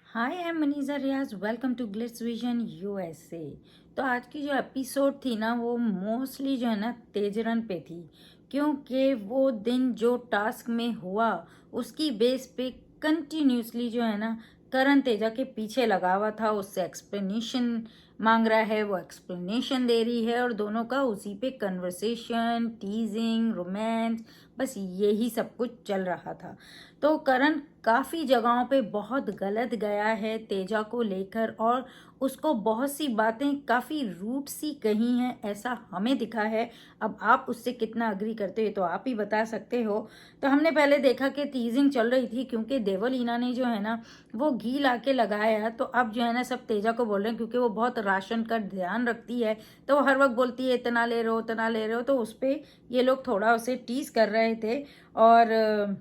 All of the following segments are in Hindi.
Hi, I am Manisha Riyaz. Welcome to Glitz Vision USA. तो आज की जो एपिसोड थी ना, वो मोस्टली जो है ना तेजरन पे थी, क्योंकि वो दिन जो टास्क में हुआ उसकी बेस पे कंटिन्यूसली जो है ना करण तेजा के पीछे लगा हुआ था, उससे एक्सप्लेनेशन मांग रहा है, वो एक्सप्लेनेशन दे रही है और दोनों का उसी पे कन्वर्सेशन, टीजिंग, रोमांस, बस यही सब कुछ चल रहा था। तो करण काफ़ी जगहों पे बहुत गलत गया है तेजा को लेकर, और उसको बहुत सी बातें काफ़ी रूट सी कही हैं, ऐसा हमें दिखा है। अब आप उससे कितना अग्री करते हो तो आप ही बता सकते हो। तो हमने पहले देखा कि टीजिंग चल रही थी, क्योंकि देवलीना ने जो है ना वो घी ला के लगाया, तो अब जो है ना सब तेजा को बोल रहे हैं, क्योंकि वो बहुत राशन का ध्यान रखती है, तो वो हर वक्त बोलती है इतना ले रहे हो, इतना ले रहे हो, तो उस पर ये लोग थोड़ा उसे टीज कर रहे थे। और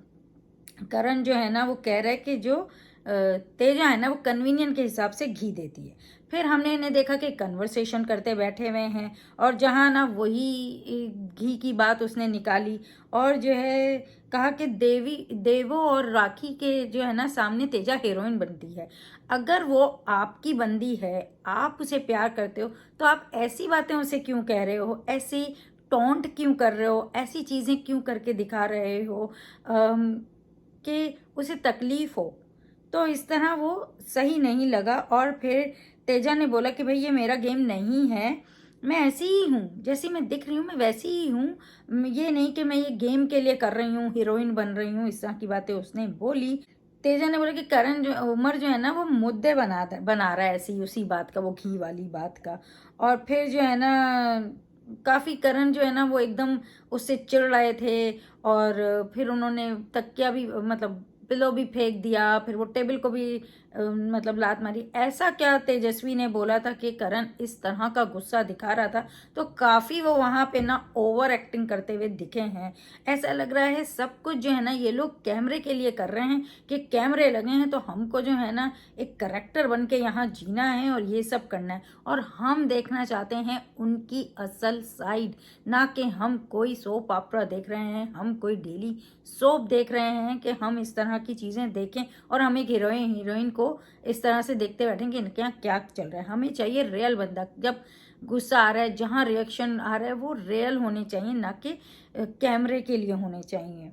करण जो है ना वो कह रहा है कि जो तेजा है ना वो कन्वीनियंट के हिसाब से घी देती है। फिर हमने इन्हें देखा कि कन्वर्सेशन करते बैठे हुए हैं, और जहाँ ना वही घी की बात उसने निकाली, और जो है कहा कि देवो और राखी के जो है ना सामने तेजा हीरोइन बनती है। अगर वो आपकी बंदी है, आप उसे प्यार करते हो, तो आप ऐसी बातें उसे क्यों कह रहे हो, ऐसी टोंट क्यों कर रहे हो, ऐसी चीज़ें क्यों करके दिखा रहे हो कि उसे तकलीफ हो। तो इस तरह वो सही नहीं लगा। और फिर तेजा ने बोला कि भाई ये मेरा गेम नहीं है, मैं ऐसी ही हूँ, जैसी मैं दिख रही हूँ मैं वैसी ही हूँ, ये नहीं कि मैं ये गेम के लिए कर रही हूँ, हीरोइन बन रही हूँ, इस तरह की बातें उसने बोली। तेजा ने बोला कि करण जो उमर जो है ना वो मुद्दे बना रहा है ऐसी उसी बात का, वो घी वाली बात का। और फिर जो है ना काफ़ी करण जो है ना वो एकदम उससे चिढ़ रहे थे। और फिर उन्होंने तकिया भी मतलब पिलो भी फेंक दिया, फिर वो टेबल को भी मतलब लात मारी। ऐसा क्या तेजस्वी ने बोला था कि करण इस तरह का गुस्सा दिखा रहा था, तो काफ़ी वो वहाँ पे ना ओवर एक्टिंग करते हुए दिखे हैं। ऐसा लग रहा है सब कुछ जो है ना ये लोग कैमरे के लिए कर रहे हैं, कि कैमरे लगे हैं तो हमको जो है ना एक करेक्टर बन के यहाँ जीना है और ये सब करना है, और हम देखना चाहते हैं उनकी असल साइड, ना कि हम कोई सोप ऑपरा देख रहे हैं, हम कोई डेली सोप देख रहे हैं कि हम इस तरह की चीज़ें देखें और हम एक हीरोइन को इस तरह से देखते बैठें कि इनके यहाँ क्या चल रहा है। हमें चाहिए रियल बंदा, जब गुस्सा आ रहा है, जहाँ रिएक्शन आ रहा है वो रियल होने चाहिए, ना कि कैमरे के लिए होने चाहिए।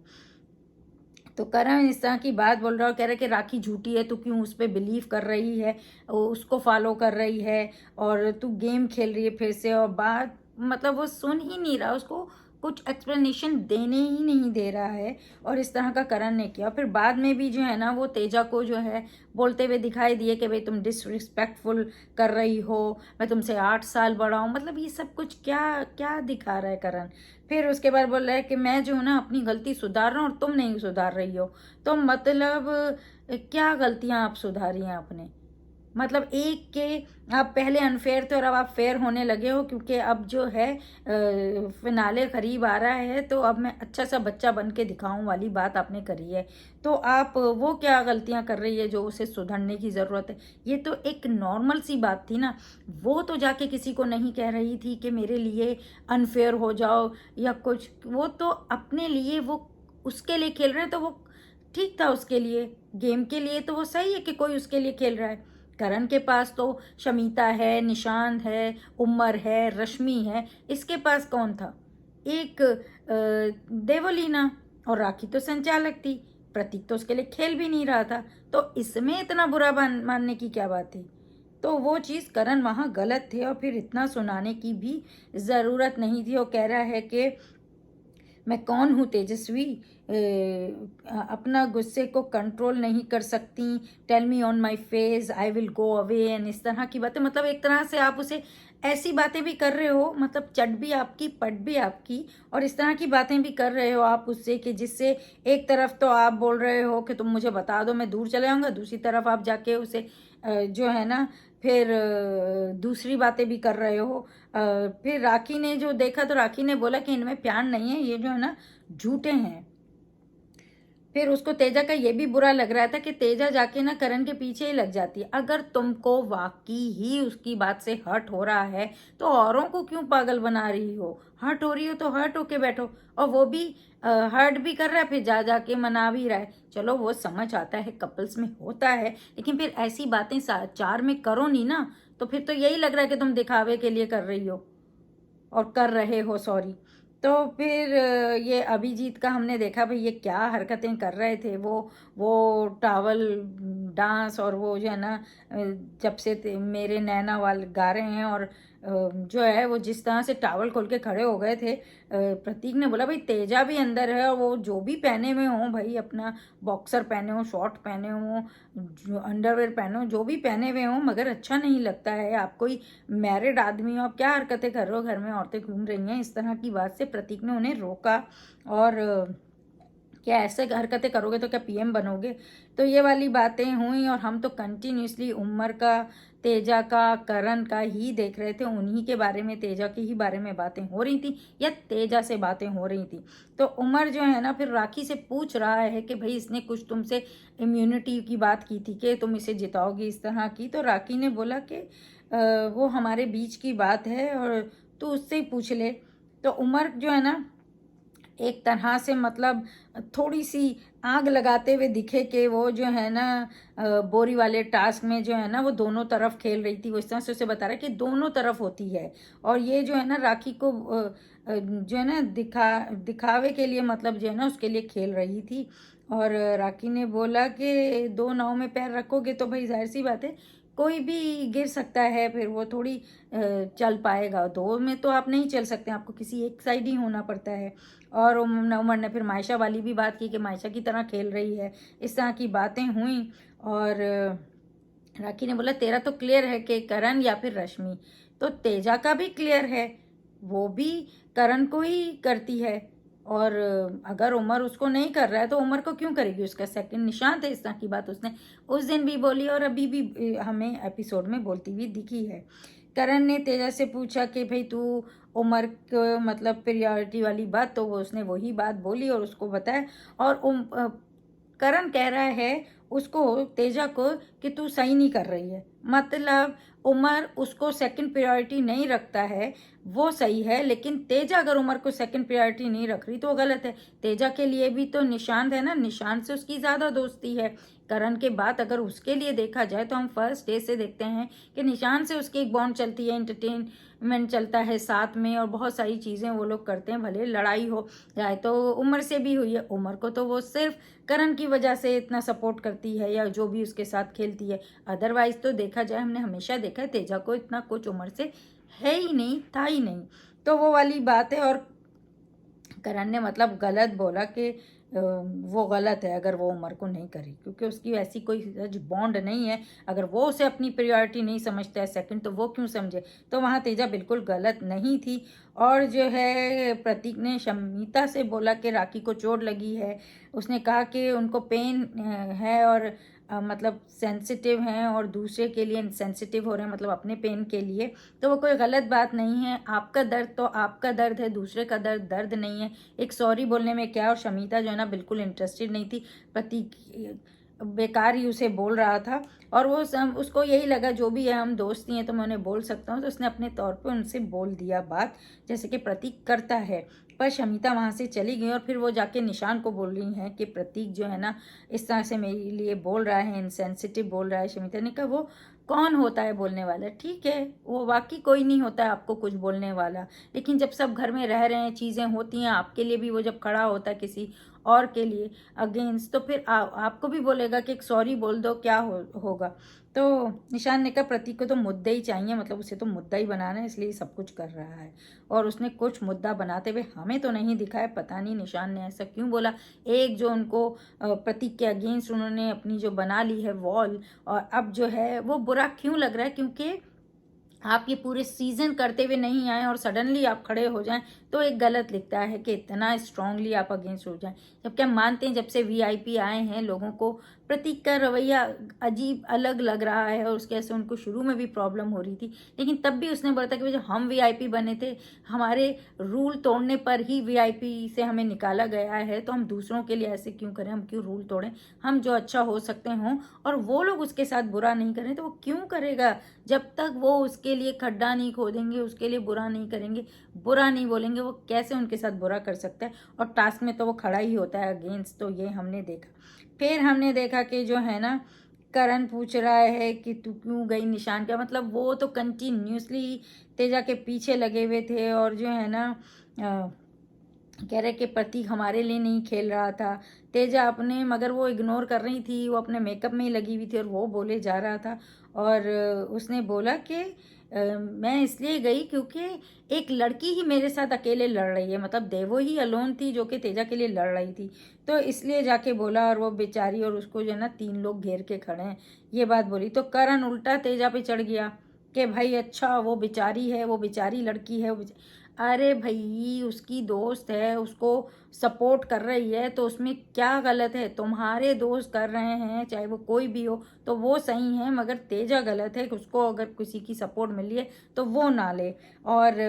तो करण इस तरह की बात बोल रहा है, कह रहा है कि राखी झूठी है, तू क्यों उस पर बिलीव कर रही है, उसको फॉलो कर रही है, और तू गेम खेल रही है फिर से। और बात मतलब वो सुन ही नहीं रहा, उसको कुछ एक्सप्लेनेशन देने ही नहीं दे रहा है, और इस तरह का करण ने किया। फिर बाद में भी जो है ना वो तेजा को जो है बोलते हुए दिखाई दिए कि भाई तुम डिसरिस्पेक्टफुल कर रही हो, मैं तुमसे 8 साल बड़ा हूँ, मतलब ये सब कुछ क्या क्या दिखा रहा है करण। फिर उसके बाद बोल रहा है कि मैं जो हूँ ना अपनी गलती सुधार रहा हूँ और तुम नहीं सुधार रही हो। तो मतलब क्या गलतियां आप सुधारी हैं आपने? मतलब एक के आप पहले अनफेयर थे और अब आप फेयर होने लगे हो, क्योंकि अब जो है फिनाले करीब आ रहा है, तो अब मैं अच्छा सा बच्चा बन के दिखाऊं वाली बात आपने करी है। तो आप वो क्या गलतियां कर रही है जो उसे सुधरने की ज़रूरत है? ये तो एक नॉर्मल सी बात थी ना। वो तो जाके किसी को नहीं कह रही थी कि मेरे लिए अनफेयर हो जाओ या कुछ, वो तो अपने लिए, वो उसके लिए खेल रहे हैं, तो वो ठीक था उसके लिए, गेम के लिए तो वो सही है कि कोई उसके लिए खेल रहा है। करण के पास तो शमीता है, निशांत है, उमर है, रश्मि है, इसके पास कौन था? एक देवलीना, और राखी तो संचालक थी, प्रतीक तो उसके लिए खेल भी नहीं रहा था, तो इसमें इतना बुरा मानने की क्या बात थी? तो वो चीज़ करण वहाँ गलत थे, और फिर इतना सुनाने की भी ज़रूरत नहीं थी। वो कह रहा है कि मैं कौन हूँ तेजस्वी, अपना गुस्से को कंट्रोल नहीं कर सकती, tell me on my face I will go away, and इस तरह की बातें। मतलब एक तरह से आप उसे ऐसी बातें भी कर रहे हो, मतलब चट भी आपकी पट भी आपकी, और इस तरह की बातें भी कर रहे हो आप उससे, कि जिससे एक तरफ तो आप बोल रहे हो कि तुम मुझे बता दो मैं दूर चले जाऊँगा, दूसरी तरफ आप जाके उसे जो है ना फिर दूसरी बातें भी कर रहे हो। फिर राखी ने जो देखा तो राखी ने बोला कि इनमें प्यार नहीं है, ये जो है ना झूठे हैं। फिर उसको तेजा का ये भी बुरा लग रहा था कि तेजा जाके ना करण के पीछे ही लग जाती है। अगर तुमको वाकई ही उसकी बात से हर्ट हो रहा है तो औरों को क्यों पागल बना रही हो? हर्ट हो रही हो तो हर्ट होके बैठो। और वो भी हर्ट भी कर रहा है, फिर जा जाके मना भी रहा है। चलो वो समझ आता है, कपल्स में होता है, लेकिन फिर ऐसी बातें चार में करो नहीं ना। तो फिर तो यही लग रहा है कि तुम दिखावे के लिए कर रही हो और कर रहे हो, सॉरी। तो फिर ये अभिजीत का हमने देखा भाई ये क्या हरकतें कर रहे थे। वो टावल डांस और वो जो है ना जब से मेरे नैना वाल गा रहे हैं, और जो है वो जिस तरह से टावल खोल के खड़े हो गए थे। प्रतीक ने बोला भाई तेजा भी अंदर है, और वो जो भी पहने हुए हों भाई, अपना बॉक्सर पहने हो, शॉर्ट पहने हो, जो अंडरवेयर पहने हो, जो भी पहने हुए हों, मगर अच्छा नहीं लगता है। आप कोई मैरिड आदमी हो, आप क्या हरकतें कर रहे हो, घर में औरतें घूम रही हैं। इस तरह की बात से प्रतीक ने उन्हें रोका। और क्या ऐसे हरकतें करोगे तो क्या पीएम बनोगे? तो ये वाली बातें हुई, और हम तो कंटिन्यूसली उमर का, तेजा का, करण का ही देख रहे थे। उन्हीं के बारे में, तेजा के ही बारे में बातें हो रही थी, या तेजा से बातें हो रही थी। तो उमर जो है ना फिर राखी से पूछ रहा है कि भाई इसने कुछ तुमसे इम्यूनिटी की बात की थी कि तुम इसे जिताओगी, इस तरह की। तो राखी ने बोला कि वो हमारे बीच की बात है और तू उससे ही पूछ ले। तो उमर जो है ना एक तरह से मतलब थोड़ी सी आग लगाते हुए दिखे कि वो जो है ना बोरी वाले टास्क में जो है ना वो दोनों तरफ खेल रही थी। वो इस तरह से उसे बता रहा है कि दोनों तरफ होती है, और ये जो है ना राखी को जो है ना दिखावे के लिए, मतलब जो है ना उसके लिए खेल रही थी। और राखी ने बोला कि दो नाव में पैर रखोगे तो भाई जाहिर सी बात है कोई भी गिर सकता है, फिर वो थोड़ी चल पाएगा। दो में तो आप नहीं चल सकते, आपको किसी एक साइड ही होना पड़ता है। और उमर ने फिर मायशा वाली भी बात की कि मायशा की तरह खेल रही है। इस तरह की बातें हुई। और राखी ने बोला तेरा तो क्लियर है कि करण या फिर रश्मि। तो तेजा का भी क्लियर है, वो भी करण को ही करती है। और अगर उमर उसको नहीं कर रहा है तो उमर को क्यों करेगी? उसका सेकंड निशान है। इस तरह की बात उसने उस दिन भी बोली और अभी भी हमें एपिसोड में बोलती हुई दिखी है। करण ने तेजा से पूछा कि भाई तू उमर को मतलब प्रियोरिटी वाली बात, तो वो उसने वही बात बोली और उसको बताया। और करण कह रहा है उसको, तेजा को, कि तू सही नहीं कर रही है। मतलब उमर उसको सेकंड प्रायोरिटी नहीं रखता है, वो सही है, लेकिन तेजा अगर उमर को सेकंड प्रायोरिटी नहीं रख रही तो वो गलत है। तेजा के लिए भी तो निशांत है ना, निशांत से उसकी ज़्यादा दोस्ती है। करण के बाद अगर उसके लिए देखा जाए तो हम फर्स्ट डे से देखते हैं कि निशांत से उसकी एक बॉन्ड चलती है, एंटरटेनमेंट चलता है साथ में, और बहुत सारी चीज़ें वो लोग करते हैं। भले लड़ाई हो जाए तो उमर से भी हुई है, उमर को तो वो सिर्फ करण की वजह से इतना सपोर्ट करती है या जो भी उसके साथ खेलती है। अदरवाइज तो देखा जाए हमने हमेशा देखा है तेजा को इतना कुछ उमर से है ही नहीं, था ही नहीं। तो वो वाली बात है। और करण ने मतलब गलत बोला कि वो गलत है अगर वो उमर को नहीं करी, क्योंकि उसकी ऐसी कोई सच बॉन्ड नहीं है। अगर वो उसे अपनी प्रायोरिटी नहीं समझता है सेकंड, तो वो क्यों समझे? तो वहाँ तेजा बिल्कुल गलत नहीं थी। और जो है प्रतीक ने शमिता से बोला कि राखी को चोट लगी है। उसने कहा कि उनको पेन है, और मतलब सेंसिटिव हैं, और दूसरे के लिए सेंसिटिव हो रहे हैं, मतलब अपने पेन के लिए। तो वो कोई गलत बात नहीं है। आपका दर्द तो आपका दर्द है, दूसरे का दर्द दर्द नहीं है। एक सॉरी बोलने में क्या। और शमिता जो है ना बिल्कुल इंटरेस्टेड नहीं थी, प्रतीक बेकार ही उसे बोल रहा था। और वो उसको यही लगा जो भी है हम दोस्त ही हैं तो मैं उन्हें बोल सकता हूँ, तो उसने अपने तौर पे उनसे बोल दिया बात, जैसे कि प्रतीक करता है। पर शमिता वहाँ से चली गई, और फिर वो जाके निशान को बोल रही हैं कि प्रतीक जो है ना इस तरह से मेरे लिए बोल रहा है, इनसेंसिटिव बोल रहा है। शमिता ने कहा वो कौन होता है बोलने वाला? ठीक है, वो वाकई कोई नहीं होता है आपको कुछ बोलने वाला, लेकिन जब सब घर में रह रहे हैं, चीज़ें होती हैं आपके लिए भी, वो जब खड़ा होता है किसी और के लिए अगेंस्ट, तो फिर आपको भी बोलेगा कि एक सॉरी बोल दो, क्या होगा? तो निशान ने कहा प्रतीक को तो मुद्दे ही चाहिए, मतलब उसे तो मुद्दा ही बनाना है, इसलिए सब कुछ कर रहा है। और उसने कुछ मुद्दा बनाते हुए हमें तो नहीं दिखाया, पता नहीं निशान ने ऐसा क्यों बोला। एक जो उनको प्रतीक के अगेंस्ट उन्होंने अपनी जो बना ली है वॉल, और अब जो है वो बुरा क्यों लग रहा है? क्योंकि आप ये पूरे सीजन करते हुए नहीं आए और सडनली आप खड़े हो जाएं तो एक गलत लिखता है कि इतना स्ट्रांगली आप अगेंस्ट हो जाएं, जबकि हम मानते हैं जब से वीआईपी आए हैं लोगों को प्रतीक का रवैया अजीब अलग लग रहा है, और उसके ऐसे उनको शुरू में भी प्रॉब्लम हो रही थी, लेकिन तब भी उसने बोला था कि जब हम वीआईपी बने थे, हमारे रूल तोड़ने पर ही वीआईपी से हमें निकाला गया है, तो हम दूसरों के लिए ऐसे क्यों करें, हम क्यों रूल तोड़ें, हम जो अच्छा हो सकते हों और वो लोग उसके साथ बुरा नहीं करें तो वो क्यों करेगा। जब तक वो उसके लिए खड्डा नहीं खोदेंगे, उसके लिए बुरा नहीं करेंगे, बुरा नहीं बोलेंगे, वो कैसे उनके साथ बुरा कर सकता है। और टास्क में तो वो खड़ा ही होता है अगेंस्ट, तो ये हमने देखा। फिर हमने देखा कि जो है ना करण पूछ रहा है कि तू क्यों गई निशान का, मतलब वो तो कंटिन्यूसली तेजा के पीछे लगे हुए थे, और जो है ना कह रहे कि प्रतीक हमारे लिए नहीं खेल रहा था। तेजा अपने, मगर वो इग्नोर कर रही थी, वो अपने मेकअप में ही लगी हुई थी और वो बोले जा रहा था। और उसने बोला कि मैं इसलिए गई क्योंकि एक लड़की ही मेरे साथ अकेले लड़ रही है, मतलब देवो ही अलोन थी जो कि तेजा के लिए लड़ रही थी, तो इसलिए जाके बोला। और वो बेचारी, और उसको जो है ना 3 लोग घेर के खड़े हैं, ये बात बोली। तो करण उल्टा तेजा पे चढ़ गया कि भाई अच्छा वो बेचारी है, वो बेचारी लड़की है, अरे भाई उसकी दोस्त है, उसको सपोर्ट कर रही है, तो उसमें क्या गलत है। तुम्हारे दोस्त कर रहे हैं चाहे वो कोई भी हो तो वो सही है, मगर तेजा गलत है कि उसको अगर किसी की सपोर्ट मिली है तो वो ना ले। और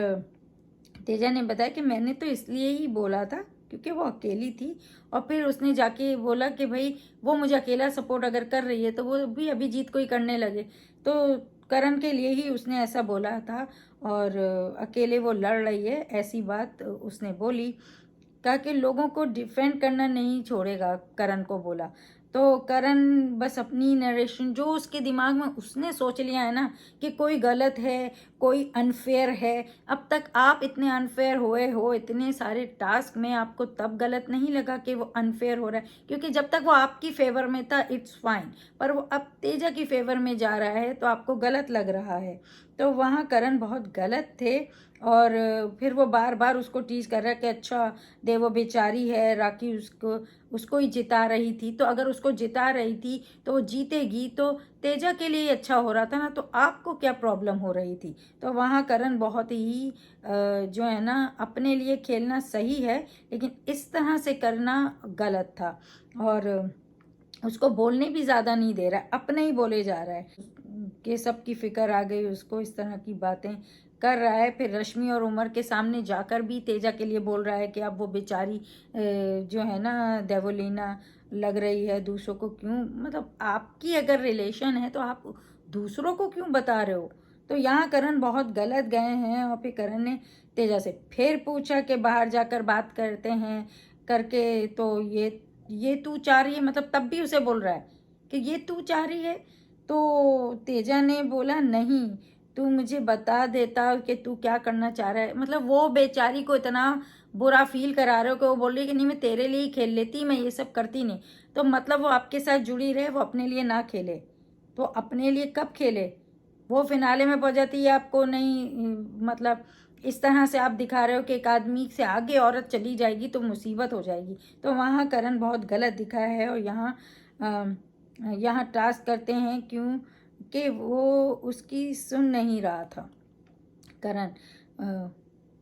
तेजा ने बताया कि मैंने तो इसलिए ही बोला था क्योंकि वो अकेली थी, और फिर उसने जाके बोला कि भाई वो मुझे अकेला सपोर्ट अगर कर रही है तो वो भी अभिजीत को ही करने लगे, तो करण के लिए ही उसने ऐसा बोला था। और अकेले वो लड़ रही है ऐसी बात उसने बोली। कहा कि लोगों को डिफेंड करना नहीं छोड़ेगा, करण को बोला। तो करण बस अपनी नरेशन जो उसके दिमाग में उसने सोच लिया है ना कि कोई गलत है, कोई अनफेयर है। अब तक आप इतने अनफेयर हुए हो इतने सारे टास्क में, आपको तब गलत नहीं लगा कि वो अनफेयर हो रहा है, क्योंकि जब तक वो आपकी फेवर में था इट्स फाइन, पर वो अब तेजा की फेवर में जा रहा है तो आपको गलत लग रहा है। तो वहाँ करण बहुत गलत थे। और फिर वो बार बार उसको टीज कर रहा है कि अच्छा दे वो बेचारी है, राखी उसको उसको ही जिता रही थी, तो अगर उसको जिता रही थी तो वो जीतेगी तो तेजा के लिए अच्छा हो रहा था ना, तो आपको क्या प्रॉब्लम हो रही थी। तो वहाँ करण बहुत ही जो है ना अपने लिए खेलना सही है, लेकिन इस तरह से करना गलत था। और उसको बोलने भी ज़्यादा नहीं दे रहा है, अपने ही बोले जा रहा है कि सबकी फिक्र आ गई उसको, इस तरह की बातें कर रहा है। फिर रश्मि और उमर के सामने जाकर भी तेजा के लिए बोल रहा है कि अब वो बेचारी जो है ना देवोलीना लग रही है, दूसरों को क्यों, मतलब आपकी अगर रिलेशन है तो आप दूसरों को क्यों बता रहे हो। तो यहाँ करण बहुत गलत गए हैं। और फिर करण ने तेजा से फिर पूछा कि बाहर जाकर बात करते हैं करके, तो ये तू चाह रही है, मतलब तब भी उसे बोल रहा है कि ये तू चाह रही है। तो तेजा ने बोला नहीं, तू मुझे बता देता कि तू क्या करना चाह रहा है, मतलब वो बेचारी को इतना बुरा फील करा रहे हो कि वो बोल रही है कि नहीं मैं तेरे लिए ही खेल लेती, मैं ये सब करती नहीं। तो मतलब वो आपके साथ जुड़ी रहे, वो अपने लिए ना खेले तो अपने लिए कब खेले। वो फिनाले में पहुंच जाती है आपको नहीं, मतलब इस तरह से आप दिखा रहे हो कि एक आदमी से आगे औरत चली जाएगी तो मुसीबत हो जाएगी। तो वहाँ करण बहुत गलत दिखा है। और यहाँ टास्क करते हैं क्यों कि वो उसकी सुन नहीं रहा था करण।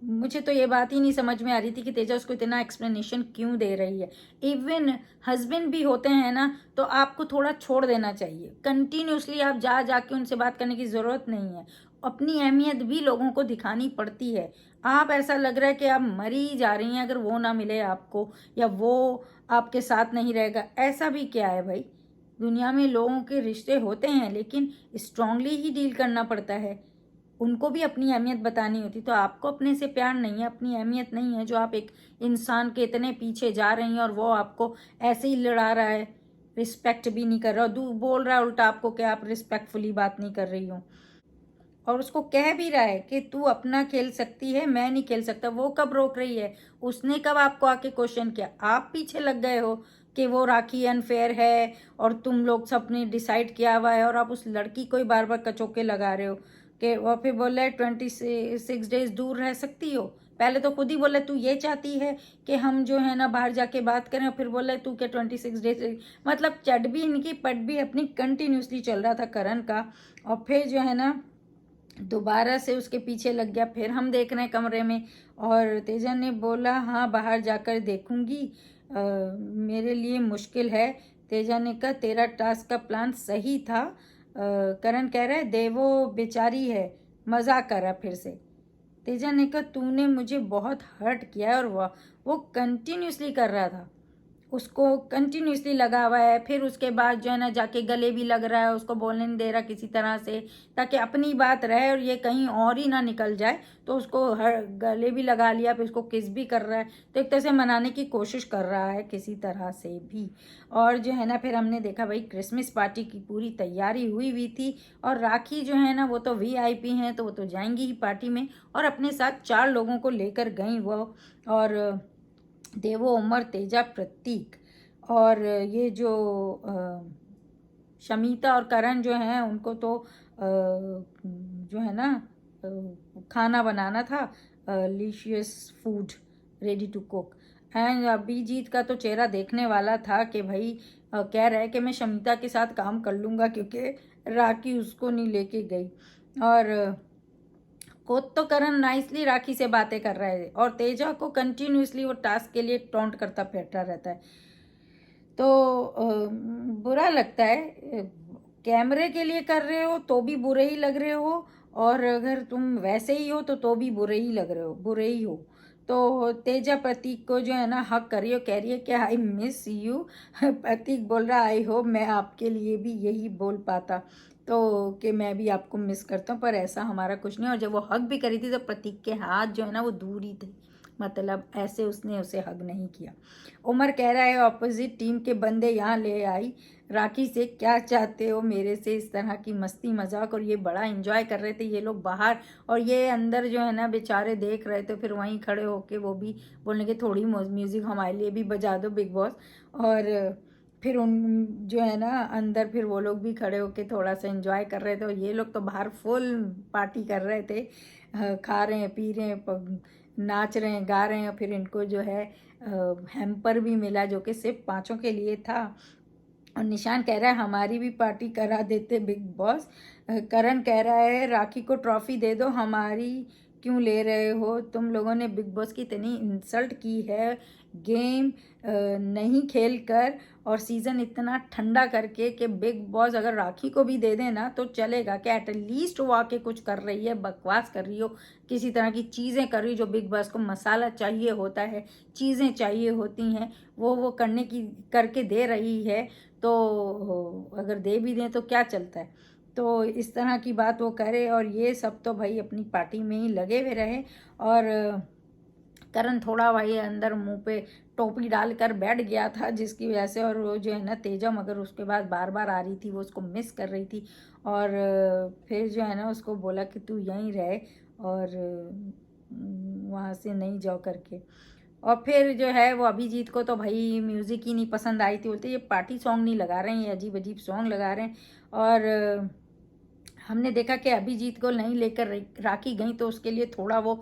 मुझे तो ये बात ही नहीं समझ में आ रही थी कि तेजा उसको इतना एक्सप्लेनेशन क्यों दे रही है। इवन हस्बैंड भी होते हैं ना तो आपको थोड़ा छोड़ देना चाहिए, कंटिन्यूसली आप जा जाके उनसे बात करने की ज़रूरत नहीं है। अपनी अहमियत भी लोगों को दिखानी पड़ती है। आप ऐसा लग रहा है कि आप मरी जा रही हैं अगर वो ना मिले आपको, या वो आपके साथ नहीं रहेगा, ऐसा भी क्या है भाई। दुनिया में लोगों के रिश्ते होते हैं लेकिन स्ट्रांगली ही डील करना पड़ता है, उनको भी अपनी अहमियत बतानी होती। तो आपको अपने से प्यार नहीं है, अपनी अहमियत नहीं है, जो आप एक इंसान के इतने पीछे जा रही हैं और वो आपको ऐसे ही लड़ा रहा है, रिस्पेक्ट भी नहीं कर रहा, बोल रहा है उल्टा आपको कि आप रिस्पेक्टफुली बात नहीं कर रही हो। और उसको कह भी रहा है कि तू अपना खेल सकती है, मैं नहीं खेल सकता। वो कब रोक रही है, उसने कब आपको आके क्वेश्चन किया। आप पीछे लग गए हो कि वो राखी अनफेयर है और तुम लोग सब ने डिसाइड किया हुआ है, और आप उस लड़की को ही बार बार कचोके लगा रहे हो कि वो फिर बोल रहा है 26 डेज दूर रह सकती हो। पहले तो खुद ही बोला तू ये चाहती है कि हम जो है ना बाहर जाके बात करें, और फिर बोला तू क्या 26 डेज, मतलब चढ़ भी इनकी पट भी अपनी कंटिन्यूसली चल रहा था करण का। और फिर जो है ना दोबारा से उसके पीछे लग गया। फिर हम देख रहे हैं कमरे में, और तेजा ने बोला हाँ बाहर जाकर देखूंगी, मेरे लिए मुश्किल है। तेजा ने कहा तेरा टास्क का प्लान सही था। करण कह रहा है देवो बेचारी है, मजाक कर रहा फिर से। तेजा ने कहा तूने मुझे बहुत हर्ट किया है, और वो कंटिन्यूसली कर रहा था, उसको कंटिन्यूसली लगा हुआ है। फिर उसके बाद जो है ना जाके गले भी लग रहा है, उसको बोलने नहीं दे रहा किसी तरह से, ताकि अपनी बात रहे और ये कहीं और ही ना निकल जाए। तो उसको हर गले भी लगा लिया, फिर उसको किस भी कर रहा है। तो एक तरह से मनाने की कोशिश कर रहा है किसी तरह से भी। और जो है ना फिर हमने देखा भाई क्रिसमस पार्टी की पूरी तैयारी हुई थी, और राखी जो है ना वो तो VIP हैं, तो वो तो जाएंगी ही पार्टी में, और अपने साथ 4 लोगों को लेकर गई वो। और देवो, उमर, तेजा, प्रतीक, और ये जो शमीता और करण जो हैं उनको तो जो है ना खाना बनाना था, Licious food ready to cook. And Abhijeet का तो चेहरा देखने वाला था कि भाई कह रहा है कि मैं शमीता के साथ काम कर लूँगा, क्योंकि राखी उसको नहीं लेके गई। और खुद तो करण नाइसली राखी से बातें कर रहे थे, और तेजा को कंटिन्यूसली वो टास्क के लिए टॉन्ट करता फिरता रहता है। तो बुरा लगता है, कैमरे के लिए कर रहे हो तो भी बुरे ही लग रहे हो, और अगर तुम वैसे ही हो तो भी बुरे ही लग रहे हो, बुरे ही हो। तो तेजा प्रतीक को जो है ना हक कर रही हो, कह रही है कि आई मिस यू। प्रतीक बोल रहा आई होप मैं आपके लिए भी यही बोल पाता, तो कि मैं भी आपको मिस करता हूँ, पर ऐसा हमारा कुछ नहीं। और जब वो हक भी करी थी तो प्रतीक के हाथ जो है ना वो दूर ही थे, मतलब ऐसे उसने उसे हग नहीं किया। उमर कह रहा है ऑपोजिट टीम के बंदे यहाँ ले आई राखी से, क्या चाहते हो मेरे से, इस तरह की मस्ती मजाक। और ये बड़ा एंजॉय कर रहे थे ये लोग बाहर, और ये अंदर जो है ना बेचारे देख रहे थे। फिर वहीं खड़े होके वो भी बोलने के थोड़ी म्यूज़िक हमारे लिए भी बजा दो बिग बॉस। और फिर उन जो है ना अंदर फिर वो लोग भी खड़े होके थोड़ा सा एंजॉय कर रहे थे, और ये लोग तो बाहर फुल पार्टी कर रहे थे, खा रहे हैं, पी रहे हैं, नाच रहे हैं, गा रहे हैं। फिर इनको जो है हैम्पर भी मिला जो कि सिर्फ 5 के लिए था। और निशान कह रहा है हमारी भी पार्टी करा देते बिग बॉस। करण कह रहा है राखी को ट्रॉफी दे दो, हमारी क्यों ले रहे हो, तुम लोगों ने बिग बॉस की इतनी इंसल्ट की है, गेम नहीं खेल कर और सीज़न इतना ठंडा करके, कि बिग बॉस अगर राखी को भी दे देना तो चलेगा क्या। एटलीस्ट वो आके कुछ कर रही है, बकवास कर रही हो, किसी तरह की चीज़ें कर रही, जो बिग बॉस को मसाला चाहिए होता है, चीज़ें चाहिए होती हैं, वो करने की करके दे रही है। तो अगर दे भी दें तो क्या चलता है। तो इस तरह की बात वो करे, और ये सब तो भाई अपनी पार्टी में ही लगे हुए रहे। और करण थोड़ा भाई अंदर मुंह पे टोपी डालकर बैठ गया था, जिसकी वजह से। और वो जो है ना तेजा मगर उसके बाद बार बार आ रही थी, वो उसको मिस कर रही थी। और फिर जो है ना उसको बोला कि तू यहीं रहे, और वहाँ से नहीं जाओ करके। और फिर जो है वो अभिजीत को तो भाई म्यूज़िक ही नहीं पसंद आई थी, बोलते ये पार्टी सॉन्ग नहीं लगा रहे हैं, ये अजीब अजीब सॉन्ग लगा रहे हैं। और हमने देखा कि अभिजीत को नहीं लेकर राखी गई, तो उसके लिए थोड़ा वो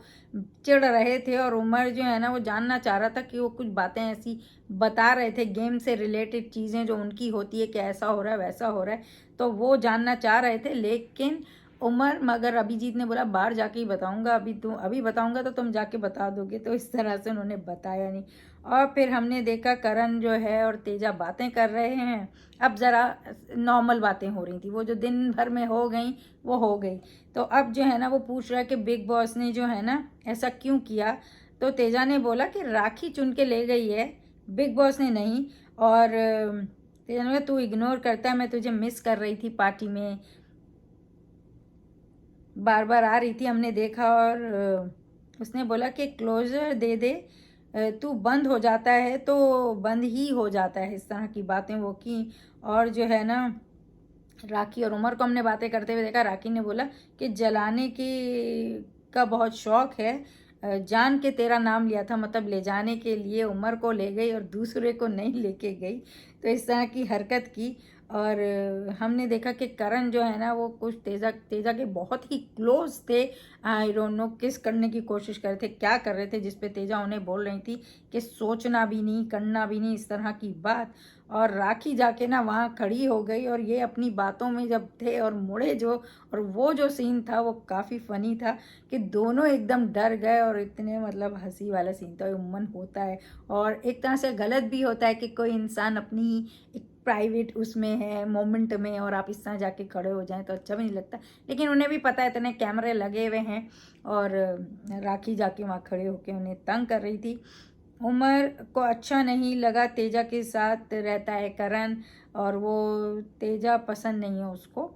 चिढ़ रहे थे। और उमर जो है ना वो जानना चाह रहा था कि वो कुछ बातें ऐसी बता रहे थे गेम से रिलेटेड चीज़ें जो उनकी होती है कि ऐसा हो रहा है वैसा हो रहा है, तो वो जानना चाह रहे थे। लेकिन उमर मगर अभिजीत ने बोला बाहर जाके ही बताऊंगा, अभी बताऊंगा तो तुम जाके बता दोगे, तो इस तरह से उन्होंने बताया नहीं। और फिर हमने देखा करण जो है और तेजा बातें कर रहे हैं। अब ज़रा नॉर्मल बातें हो रही थी, वो जो दिन भर में हो गई वो हो गई। तो अब जो है ना वो पूछ रहा है कि बिग बॉस ने जो है ना ऐसा क्यों किया। तो तेजा ने बोला कि राखी चुन के ले गई है, बिग बॉस ने नहीं। और तेजा ने बोला तू इग्नोर करता है, मैं तुझे मिस कर रही थी पार्टी में, बार बार आ रही थी, हमने देखा। और उसने बोला कि क्लोजर दे दे, तू बंद हो जाता है तो बंद ही हो जाता है, इस तरह की बातें वो की। और जो है ना राखी और उमर को हमने बातें करते हुए देखा। राखी ने बोला कि जलाने की का बहुत शौक है, जान के तेरा नाम लिया था, मतलब ले जाने के लिए उमर को ले गई और दूसरे को नहीं लेके गई, तो इस तरह की हरकत की। और हमने देखा कि करण जो है ना वो कुछ तेजा तेजा के बहुत ही क्लोज थे, आई डोंट नो किस करने की कोशिश कर रहे थे, क्या कर रहे थे, जिस पे तेजा उन्हें बोल रही थी कि सोचना भी नहीं, करना भी नहीं, इस तरह की बात। और राखी जाके ना वहाँ खड़ी हो गई और ये अपनी बातों में जब थे और मुड़े जो, और वो जो सीन था वो काफ़ी फ़नी था कि दोनों एकदम डर गए और इतने मतलब हंसी वाला सीन था। उम्मन होता है और एक तरह से गलत भी होता है कि कोई इंसान अपनी एक प्राइवेट उसमें है मोमेंट में और आप इस तरह जाके खड़े हो जाएं तो अच्छा भी नहीं लगता। लेकिन उन्हें भी पता है इतने कैमरे लगे हुए हैं और राखी जाके वहाँ खड़े होके उन्हें तंग कर रही थी। उमर को अच्छा नहीं लगा तेजा के साथ रहता है करण और वो तेजा पसंद नहीं है उसको।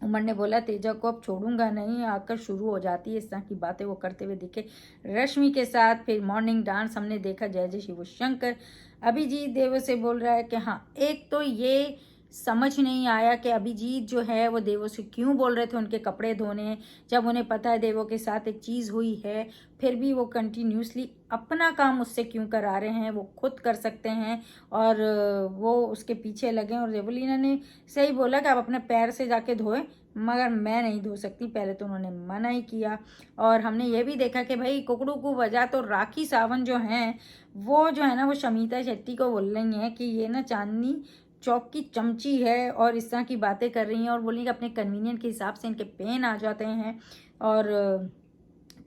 उमर ने बोला तेजा को अब छोड़ूंगा नहीं, आकर शुरू हो जाती है इस तरह की बातें वो करते हुए दिखे रश्मि के साथ। फिर मॉर्निंग डांस हमने देखा जय जय शिव शंकर। अभिजीत देव से बोल रहा है कि हाँ, एक तो ये समझ नहीं आया कि अभिजीत जो है वो देवो से क्यों बोल रहे थे उनके कपड़े धोने, जब उन्हें पता है देवो के साथ एक चीज़ हुई है, फिर भी वो कंटिन्यूसली अपना काम उससे क्यों करा रहे हैं, वो खुद कर सकते हैं और वो उसके पीछे लगे। और देवलीना ने सही बोला कि आप अपने पैर से जाके धोए, मगर मैं नहीं धो सकती, पहले तो उन्होंने मना ही किया। और हमने ये भी देखा कि भाई कुकड़ू को वजह तो राखी सावंत जो हैं वो जो है ना वो शमिता शेट्टी को बोल रही हैं कि ये ना चांदनी चौक की चमची है और इस तरह की बातें कर रही हैं और बोली कि अपने कन्वीनियंट के हिसाब से इनके पेन आ जाते हैं और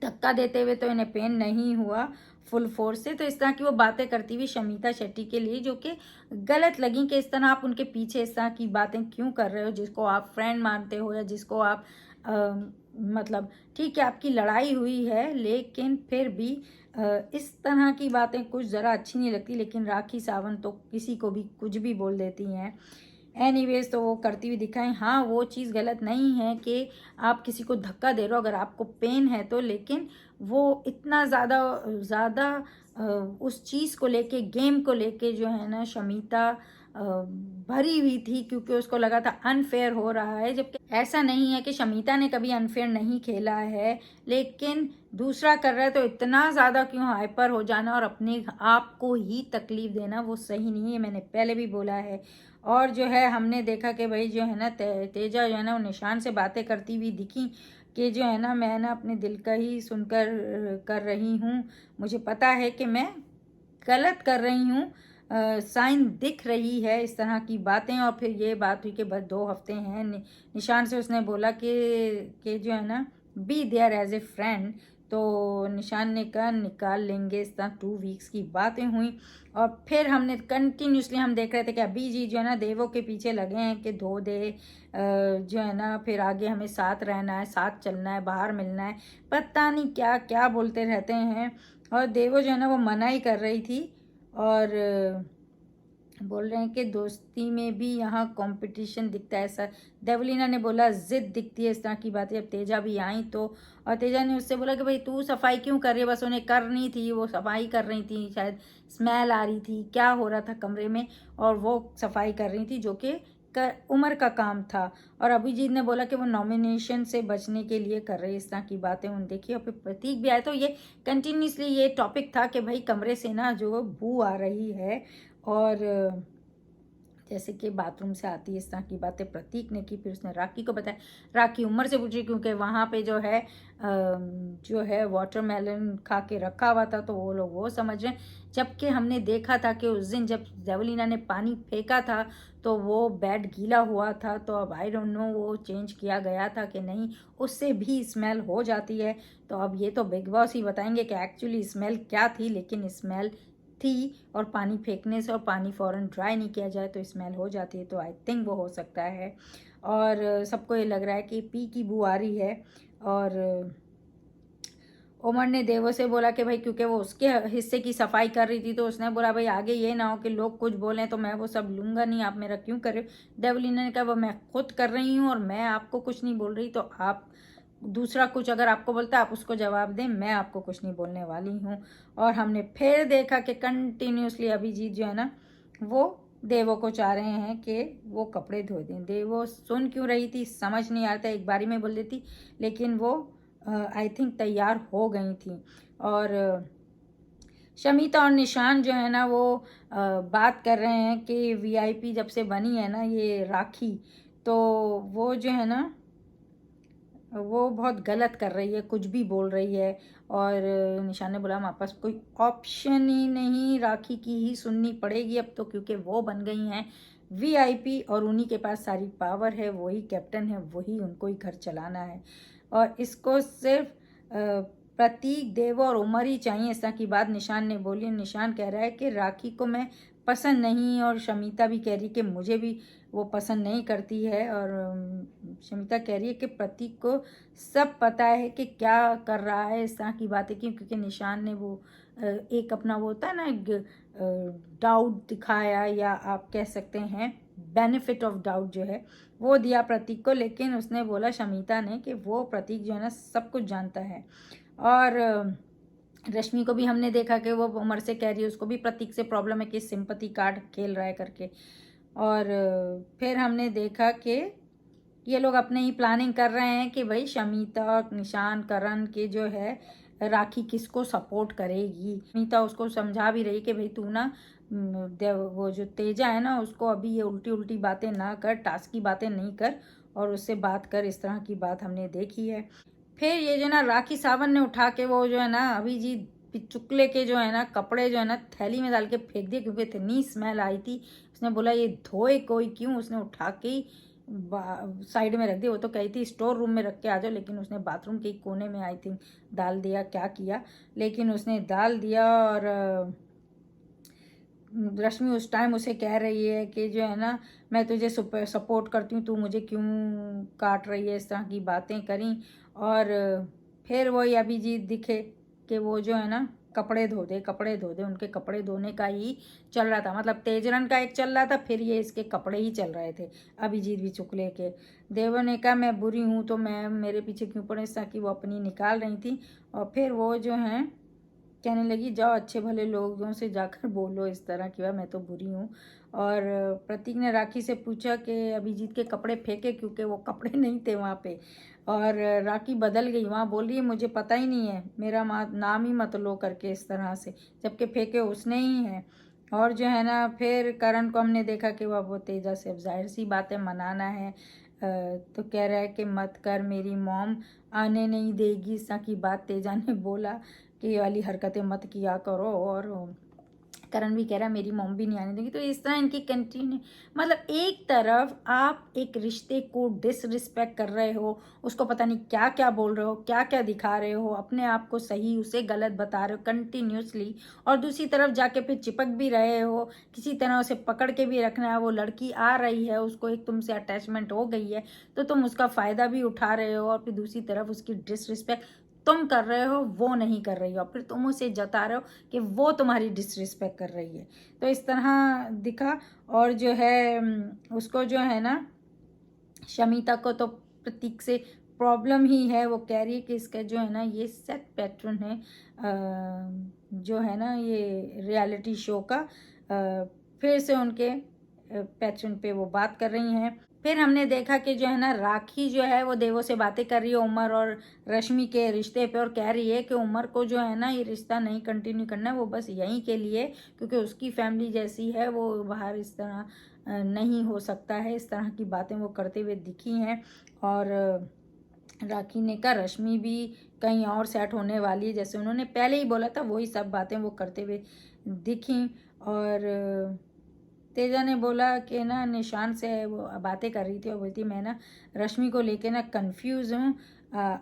धक्का देते हुए तो इन्हें पेन नहीं हुआ फुल फोर्स से। तो इस तरह की वो बातें करती हुई शमिता शेट्टी के लिए जो कि गलत लगी कि इस तरह आप उनके पीछे इस तरह की बातें क्यों कर रहे हो, जिसको आप फ्रेंड मानते हो या जिसको आप मतलब ठीक है आपकी लड़ाई हुई है लेकिन फिर भी इस तरह की बातें कुछ ज़रा अच्छी नहीं लगती। लेकिन राखी सावंत तो किसी को भी कुछ भी बोल देती हैं। एनीवेज तो वो करती हुई दिखाएं। हाँ, वो चीज़ गलत नहीं है कि आप किसी को धक्का दे रहे हो अगर आपको पेन है तो, लेकिन वो इतना ज़्यादा ज़्यादा उस चीज़ को लेके गेम को लेके जो है ना शमिता भरी हुई थी क्योंकि उसको लगा था अनफेयर हो रहा है। जबकि ऐसा नहीं है कि शमिता ने कभी अनफेयर नहीं खेला है, लेकिन दूसरा कर रहा है तो इतना ज़्यादा क्यों हाइपर हो जाना और अपने आप को ही तकलीफ देना वो सही नहीं है, मैंने पहले भी बोला है। और जो है हमने देखा कि भाई जो है ना तेजा जो है ना वो निशान से बातें करती हुई दिखी कि जो है ना मैं ना अपने दिल का ही सुनकर कर रही हूँ, मुझे पता है कि मैं गलत कर रही हूँ, साइन दिख रही है, इस तरह की बातें। और फिर ये बात हुई कि बस 2 हफ्ते हैं। निशान से उसने बोला कि जो है ना be there as a friend, तो निशान ने कहा निकाल लेंगे, इस तरह 2 वीक्स की बातें हुई। और फिर हमने कंटिन्यूसली हम देख रहे थे कि अभी जी जो है ना देवों के पीछे लगे हैं कि धो दे, जो है ना फिर आगे हमें साथ रहना है, साथ चलना है, बाहर मिलना है, पता नहीं क्या क्या बोलते रहते हैं। और देवो जो है ना वो मना ही कर रही थी और बोल रहे हैं कि दोस्ती में भी यहाँ कंपटीशन दिखता है सर। देवलीना ने बोला जिद दिखती है, इस तरह की बातें। जब तेजा भी आई तो, और तेजा ने उससे बोला कि भाई तू सफाई क्यों कर रही है, बस उन्हें करनी थी, वो सफाई कर रही थी, शायद स्मेल आ रही थी, क्या हो रहा था कमरे में, और वो सफाई कर रही थी जो कि उमर का काम था। और अभिजीत ने बोला कि वो नॉमिनेशन से बचने के लिए कर रही, इस तरह की बातें उन देखी। और फिर प्रतीक भी आया तो ये कंटिन्यूसली ये टॉपिक था कि भाई कमरे से ना जो बू आ रही है और जैसे कि बाथरूम से आती है, इस तरह की बातें प्रतीक ने की। फिर उसने राखी को बताया, राखी उमर से पूछी क्योंकि वहाँ पे जो है वाटरमेलन खा के रखा हुआ था तो वो लोग वो समझ रहे हैं। जबकि हमने देखा था कि उस दिन जब देवलीना ने पानी फेंका था तो वो बेड गीला हुआ था, तो अब आई डोंट नो वो चेंज किया गया था कि नहीं, उससे भी स्मेल हो जाती है। तो अब ये तो बिग बॉस ही बताएंगे कि एक्चुअली स्मेल क्या थी, लेकिन स्मेल थी और पानी फेंकने से और पानी फ़ौरन ड्राई नहीं किया जाए तो स्मेल हो जाती है, तो आई थिंक वो हो सकता है। और सबको ये लग रहा है कि पी की बू आ रही है। और उमर ने देवो से बोला कि भाई क्योंकि वो उसके हिस्से की सफाई कर रही थी तो उसने बोला भाई आगे ये ना हो कि लोग कुछ बोलें तो मैं वो सब लूँगा नहीं, आप मेरा क्यों कर रहे हो। देवलीना ने कहा वो मैं खुद कर रही हूँ और मैं आपको कुछ नहीं बोल रही, तो आप दूसरा कुछ अगर आपको बोलता है आप उसको जवाब दें, मैं आपको कुछ नहीं बोलने वाली हूँ। और हमने फिर देखा कि कंटिन्यूसली अभिजीत जो है ना वो देवो को चाह रहे हैं कि वो कपड़े धो दें। देवो सुन क्यों रही थी समझ नहीं आता, एक बारी में बोल देती, लेकिन वो आई थिंक तैयार हो गई थी। और शमिता और निशान जो है ना वो बात कर रहे हैं कि वीआईपी जब से बनी है ना ये राखी, तो वो जो है ना वो बहुत गलत कर रही है, कुछ भी बोल रही है। और निशान ने बोला हमारे पास कोई ऑप्शन ही नहीं, राखी की ही सुननी पड़ेगी अब तो, क्योंकि वो बन गई हैं वीआईपी और उन्हीं के पास सारी पावर है, वही कैप्टन है, वही उनको ही घर चलाना है। और इसको सिर्फ प्रतीक, देव और उमर ही चाहिए, इस तरह की बात निशान ने बोली। निशान कह रहा है कि राखी को मैं पसंद नहीं, और शमिता भी कह रही कि मुझे भी वो पसंद नहीं करती है। और शमिता कह रही है कि प्रतीक को सब पता है कि क्या कर रहा है, इस तरह की बातें क्यों, क्योंकि निशान ने वो एक अपना वो होता है ना, डाउट दिखाया, या आप कह सकते हैं बेनिफिट ऑफ डाउट जो है वो दिया प्रतीक को। लेकिन उसने बोला, शमिता ने, कि वो प्रतीक जो है ना सब कुछ जानता है। और रश्मि को भी हमने देखा कि वो उमर से कह रही है, उसको भी प्रतीक से प्रॉब्लम है कि सिंपैथी कार्ड खेल रहा है करके। और फिर हमने देखा कि ये लोग अपने ही प्लानिंग कर रहे हैं कि भाई शमिता, निशान, करण के जो है राखी किसको सपोर्ट करेगी। शमिता उसको समझा भी रही कि भाई तू ना वो जो तेजा है ना उसको अभी ये उल्टी उल्टी बातें ना कर, टास्क की बातें नहीं कर और उससे बात कर, इस तरह की बात हमने देखी है। फिर ये जो ना राखी सावंत ने उठा के वो जो है ना अभिजीत पिचुकले के जो है ना कपड़े जो है ना थैली में डाल के फेंक दिए, क्योंकि इतनी स्मेल आई थी। उसने बोला ये धोए कोई क्यों, उसने उठा के ही साइड में रख दिया। वो तो कही थी स्टोर रूम में रख के आ जाओ, लेकिन उसने बाथरूम के कोने में आई थिंक डाल दिया, क्या किया लेकिन उसने डाल दिया। और रश्मि उस टाइम उसे कह रही है कि जो है ना मैं तुझे सपोर्ट करती हूँ, तू मुझे क्यों काट रही है, इस तरह की बातें करी। और फिर वही अभिजीत दिखे कि वो जो है ना कपड़े धो दे, कपड़े धो दे, उनके कपड़े धोने का ही चल रहा था। मतलब तेजरन का एक चल रहा था, फिर ये इसके कपड़े ही चल रहे थे अभिजीत भी चुकले के। देवर ने कहा मैं बुरी हूँ तो मैं मेरे पीछे क्यों पड़े, इस तरह की वो अपनी निकाल रही थी। और फिर वो जो है कहने लगी जाओ अच्छे भले लोगों से जाकर बोलो इस तरह की, मैं तो बुरी हूँ। और प्रतीक ने राखी से पूछा कि अभिजीत के कपड़े फेंके, क्योंकि वो कपड़े नहीं थे वहाँ पे। और राखी बदल गई, वहाँ बोल रही है मुझे पता ही नहीं है, मेरा नाम ही मत लो करके, इस तरह से, जबकि फेंके उसने ही है। और जो है ना फिर करण को हमने देखा कि वो तेजा से अब जाहिर सी बात है मनाना है। तो कह रहा है कि मत कर, मेरी मॉम आने नहीं देगी, इस तरह की बात तेजा ने बोला कि ये वाली हरकतें मत किया करो। और करण भी कह रहा है मेरी मॉम भी नहीं आने देगी। तो इस तरह इनकी कंटिन्यू, मतलब एक तरफ आप एक रिश्ते को डिसरिस्पेक्ट कर रहे हो, उसको पता नहीं क्या क्या बोल रहे हो, क्या क्या दिखा रहे हो, अपने आप को सही उसे गलत बता रहे हो कंटिन्यूसली, और दूसरी तरफ जाके फिर चिपक भी रहे हो, किसी तरह उसे पकड़ के भी रखना है। वो लड़की आ रही है, उसको एक तुमसे अटैचमेंट हो गई है, तो तुम उसका फ़ायदा भी उठा रहे हो, और फिर दूसरी तरफ उसकी डिसरिस्पेक्ट तुम कर रहे हो, वो नहीं कर रही हो, फिर तुम उसे जता रहे हो कि वो तुम्हारी डिसरिस्पेक्ट कर रही है। तो इस तरह दिखा। और जो है उसको जो है ना शमिता को तो प्रतीक से प्रॉब्लम ही है। वो कह रही है कि इसका जो है ना ये सेट पैटर्न है, जो है ना ये रियलिटी शो का, फिर से उनके पैटर्न पे वो बात कर रही हैं। फिर हमने देखा कि जो है ना राखी जो है वो देवों से बातें कर रही है उमर और रश्मि के रिश्ते पे, और कह रही है कि उमर को जो है ना ये रिश्ता नहीं कंटिन्यू करना है, वो बस यहीं के लिए, क्योंकि उसकी फैमिली जैसी है, वो बाहर इस तरह नहीं हो सकता है। इस तरह की बातें वो करते हुए दिखी हैं। और राखी ने कहा रश्मि भी कहीं और सेट होने वाली है, जैसे उन्होंने पहले ही बोला था वही सब बातें वो करते हुए दिखी। और तेजा ने बोला कि ना निशान से वो बातें कर रही थी और बोलती मैं ना रश्मि को लेके ना कंफ्यूज हूँ,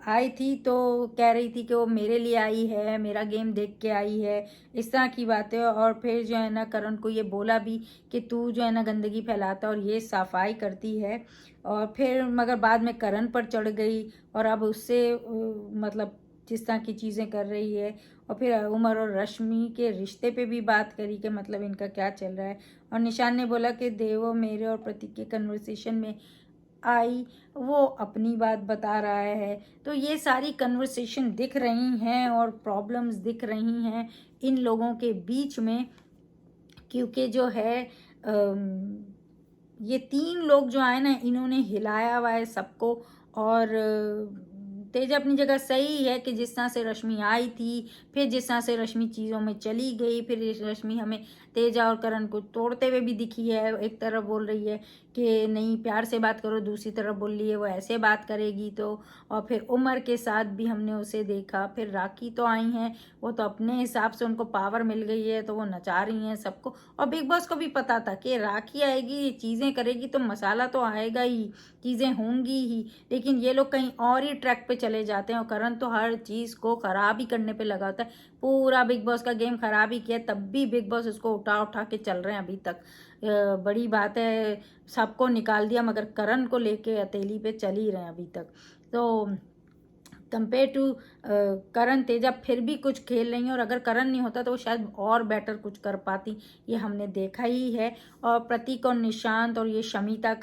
आई थी तो कह रही थी कि वो मेरे लिए आई है, मेरा गेम देख के आई है, इस तरह की बातें। और फिर जो है ना करण को ये बोला भी कि तू जो है ना गंदगी फैलाता और ये सफाई करती है। और फिर मगर बाद में करण पर चढ़ गई और अब उससे मतलब जिस तरह की चीज़ें कर रही है। और फिर उमर और रश्मि के रिश्ते पे भी बात करी कि मतलब इनका क्या चल रहा है। और निशान ने बोला कि देवो मेरे और प्रतीक के कन्वर्सेशन में आई, वो अपनी बात बता रहा है। तो ये सारी कन्वर्सेशन दिख रही हैं और प्रॉब्लम्स दिख रही हैं इन लोगों के बीच में, क्योंकि जो है ये तीन लोग जो आए ना इन्होंने हिलाया हुआ है सबको। और तेज अपनी जगह सही है कि जिस तरह से रश्मि आई थी, फिर जिस तरह से रश्मि चीज़ों में चली गई, फिर रश्मि हमें तेजा और करण को तोड़ते हुए भी दिखी है। एक तरफ बोल रही है कि नहीं प्यार से बात करो, दूसरी तरफ बोल रही है वो ऐसे बात करेगी तो। और फिर उमर के साथ भी हमने उसे देखा। फिर राखी तो आई हैं, वो तो अपने हिसाब से उनको पावर मिल गई है तो वो नचा रही हैं सबको। और बिग बॉस को भी पता था कि राखी आएगी, चीज़ें करेगी तो मसाला तो आएगा ही, चीज़ें होंगी ही। लेकिन ये लोग कहीं और ही ट्रैक पे चले जाते हैं और करण तो हर चीज़ को ख़राब ही करने पे लगा होता है। पूरा बिग बॉस का गेम ख़राब ही किया, तब भी बिग बॉस उसको उठा उठा के चल रहे हैं अभी तक। बड़ी बात है, सबको निकाल दिया मगर करण को लेके हथेली पे चल ही रहे हैं अभी तक। तो कंपेयर टू करण, तेजा फिर भी कुछ खेल रही हैं और अगर करण नहीं होता तो वो शायद और बेटर कुछ कर पाती, ये हमने देखा ही है। और प्रतीक और निशांत और ये शमिता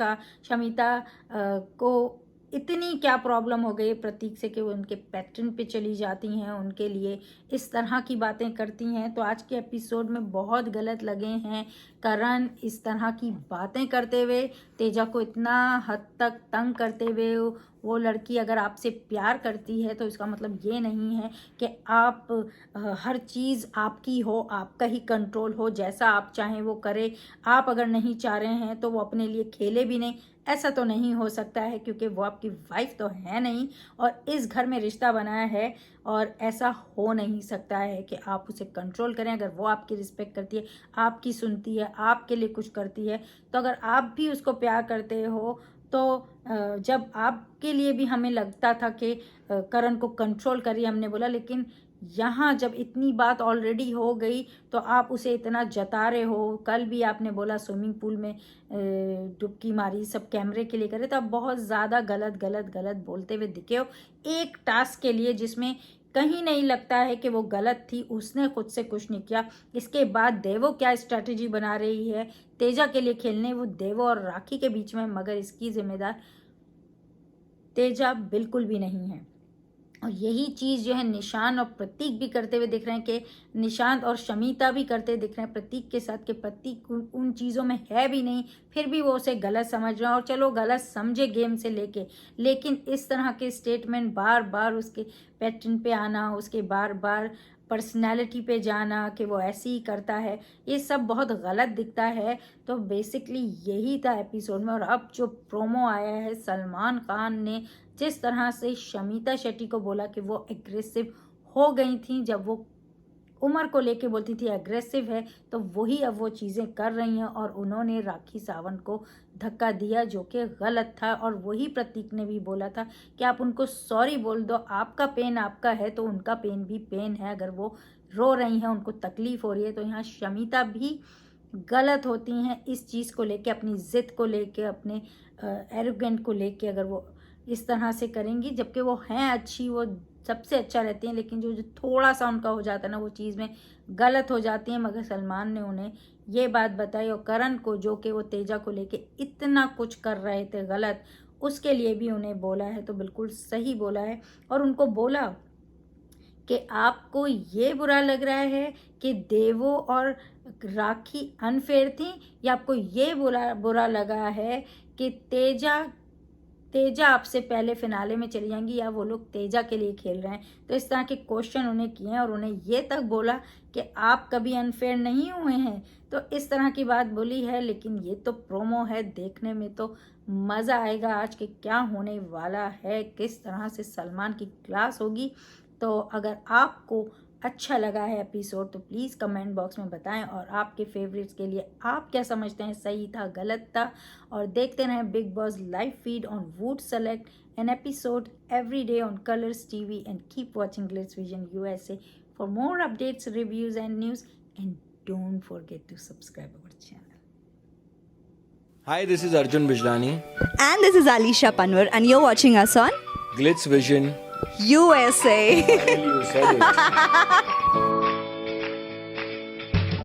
को इतनी क्या प्रॉब्लम हो गई प्रतीक से कि वो उनके पैटर्न पे चली जाती हैं, उनके लिए इस तरह की बातें करती हैं। तो आज के एपिसोड में बहुत गलत लगे हैं करण इस तरह की बातें करते हुए, तेजा को इतना हद तक तंग करते हुए। वो लड़की अगर आपसे प्यार करती है तो इसका मतलब ये नहीं है कि आप हर चीज़ आपकी हो, आपका ही कंट्रोल हो, जैसा आप चाहें वो करे। आप अगर नहीं चाह रहे हैं तो वो अपने लिए खेले भी नहीं, ऐसा तो नहीं हो सकता है क्योंकि वो आपकी वाइफ तो है नहीं और इस घर में रिश्ता बनाया है। और ऐसा हो नहीं सकता है कि आप उसे कंट्रोल करें। अगर वो आपकी रिस्पेक्ट करती है, आपकी सुनती है, आपके लिए कुछ करती है, तो अगर आप भी उसको प्यार करते हो तो जब आपके लिए भी हमें लगता था कि करण को कंट्रोल करिए, हमने बोला, लेकिन यहाँ जब इतनी बात ऑलरेडी हो गई तो आप उसे इतना जता रहे हो। कल भी आपने बोला स्विमिंग पूल में डुबकी मारी, सब कैमरे के लिए करे, तो आप बहुत ज़्यादा गलत गलत गलत बोलते हुए दिखे हो एक टास्क के लिए जिसमें कहीं नहीं लगता है कि वो गलत थी, उसने खुद से कुछ नहीं किया। इसके बाद देवो क्या स्ट्रैटेजी बना रही है तेजा के लिए खेलने, वो देवो और राखी के बीच में, मगर इसकी जिम्मेदार तेजा बिल्कुल भी नहीं है। और यही चीज़ जो है निशांत और प्रतीक भी करते हुए दिख रहे हैं कि निशांत और शमिता भी करते दिख रहे हैं प्रतीक के साथ, कि प्रतीक उन चीज़ों में है भी नहीं, फिर भी वो उसे गलत समझ रहे हैं। और चलो गलत समझे गेम से लेके, लेकिन इस तरह के स्टेटमेंट बार बार उसके पैटर्न पे आना, उसके बार बार पर्सनैलिटी पे जाना कि वो ऐसे ही करता है, ये सब बहुत गलत दिखता है। तो बेसिकली यही था एपिसोड में। और अब जो प्रोमो आया है सलमान खान ने जिस तरह से शमिता शेट्टी को बोला कि वो एग्रेसिव हो गई थी जब वो उमर को लेके बोलती थी एग्रेसिव है, तो वही अब वो चीज़ें कर रही हैं। और उन्होंने राखी सावंत को धक्का दिया जो कि गलत था। और वही प्रतीक ने भी बोला था कि आप उनको सॉरी बोल दो, आपका पेन आपका है तो उनका पेन भी पेन है। अगर वो रो रही हैं, उनको तकलीफ़ हो रही है, तो यहाँ शमिता भी गलत होती हैं इस चीज़ को लेके, अपनी ज़िद को लेके, अपने एरोगेंट को लेके। अगर वो इस तरह से करेंगी, जबकि वो हैं अच्छी, वो सबसे अच्छा रहती हैं, लेकिन जो थोड़ा सा उनका हो जाता है ना, वो चीज़ में गलत हो जाती हैं। मगर सलमान ने उन्हें ये बात बताई। और करण को जो कि वो तेजा को लेके इतना कुछ कर रहे थे गलत, उसके लिए भी उन्हें बोला है, तो बिल्कुल सही बोला है। और उनको बोला कि आपको ये बुरा लग रहा है कि देवो और राखी अनफेयर थी, या आपको ये बुरा लगा है कि तेजा आपसे पहले फिनाले में चली जाएंगी, या वो लोग तेजा के लिए खेल रहे हैं। तो इस तरह के क्वेश्चन उन्हें किए हैं और उन्हें ये तक बोला कि आप कभी अनफेयर नहीं हुए हैं। तो इस तरह की बात बोली है। लेकिन ये तो प्रोमो है, देखने में तो मज़ा आएगा आज के क्या होने वाला है, किस तरह से सलमान की क्लास होगी। तो अगर आपको अच्छा लगा है एपिसोड तो प्लीज़ कमेंट बॉक्स में बताएं। और आपके फेवरेट्स के लिए आप क्या समझते हैं, सही था गलत था। और देखते रहें Bigg Boss live feed on Voot select an episode every day on Colors TV and keep watching Glitz Vision USA for more updates, reviews and news, and don't forget to subscribe our channel. Hi, this is Arjun Bijlani. And this is Alisha Panwar, and you're watching us on Glitz Vision. USA. Finally, you said it.